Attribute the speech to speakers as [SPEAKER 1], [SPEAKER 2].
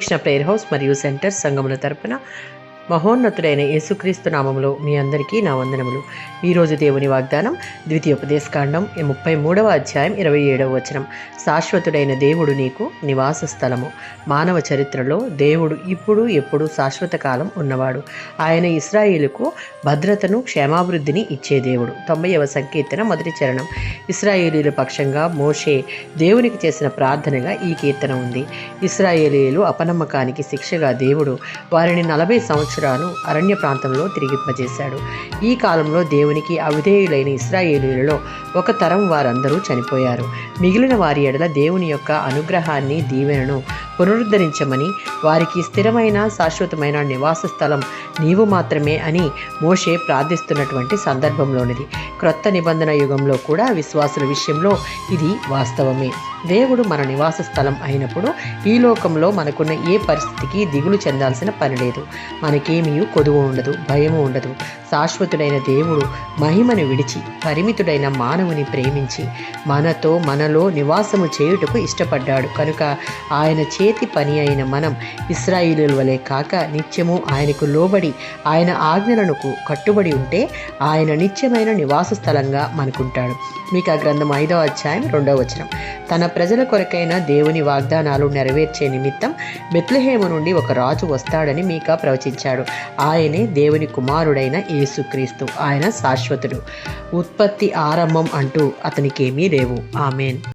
[SPEAKER 1] Krishna prayer house మరియు centre సంఘముల తరపున మహోన్నతుడైన యేసుక్రీస్తు నామములో మీ అందరికీ నా వందనములు. ఈరోజు దేవుని వాగ్దానం ద్వితీయోపదేశకాండం 33వ అధ్యాయం 27వ వచనం. శాశ్వతుడైన దేవుడు నీకు నివాస స్థలము. మానవ చరిత్రలో దేవుడు ఇప్పుడు ఎప్పుడు శాశ్వత కాలం ఉన్నవాడు. ఆయన ఇశ్రాయేలుకు భద్రతను క్షేమాభివృద్ధిని ఇచ్చే దేవుడు. 90వ సంకీర్తన 1వ చరణం. ఇశ్రాయేలీల పక్షంగా మోషే దేవునికి చేసిన ప్రార్థనగా ఈ కీర్తన ఉంది. ఇశ్రాయేలీలు అపనమ్మకానికి శిక్షగా దేవుడు వారిని 40 సంవత్సరాలు అరణ్య ప్రాంతంలో తిరిగింపజేశాడు. ఈ కాలంలో దేవునికి అవిధేయులైన ఇశ్రాయేలీలలో ఒక తరం వారందరూ చనిపోయారు. మిగిలిన వారి ఎడల దేవుని యొక్క అనుగ్రహాన్ని దీవెనను పునరుద్ధరించమని, వారికి స్థిరమైన శాశ్వతమైన నివాస స్థలం నీవు మాత్రమే అని మోషే ప్రార్థిస్తున్నటువంటి సందర్భంలోనిది. క్రొత్త నిబంధన యుగంలో కూడా విశ్వాసుల విషయంలో ఇది వాస్తవమే. దేవుడు మన నివాస స్థలం అయినప్పుడు ఈ లోకంలో మనకున్న ఏ పరిస్థితికి దిగులు చెందాల్సిన పని లేదు. మనకేమీ కొదువు ఉండదు, భయము ఉండదు. శాశ్వతుడైన దేవుడు మహిమను విడిచి పరిమితుడైన మానవుని ప్రేమించి మనలో నివాసము చేయుటకు ఇష్టపడ్డాడు. కనుక ఆయన చేతి పని అయిన మనం ఇశ్రాయేలీయుల వలె కాక నిత్యము ఆయనకు లోబడి ఆయన ఆజ్ఞలకు కట్టుబడి ఉంటే ఆయన నిత్యమైన నివాస స్థలంగా మనకుంటాడు. మీకా గ్రంథం 5వ అధ్యాయం 2వ వచనం. తన ప్రజల కొరకైన దేవుని వాగ్దానాలు నెరవేర్చే నిమిత్తం బెత్లెహేము నుండి ఒక రాజు వస్తాడని మీకా ప్రవచించాడు. ఆయనే దేవుని కుమారుడైన యేసుక్రీస్తు. ఆయన శాశ్వతుడు. ఉత్పత్తి ఆరంభం అంటూ అతనికేమీ లేవు. ఆమేన్.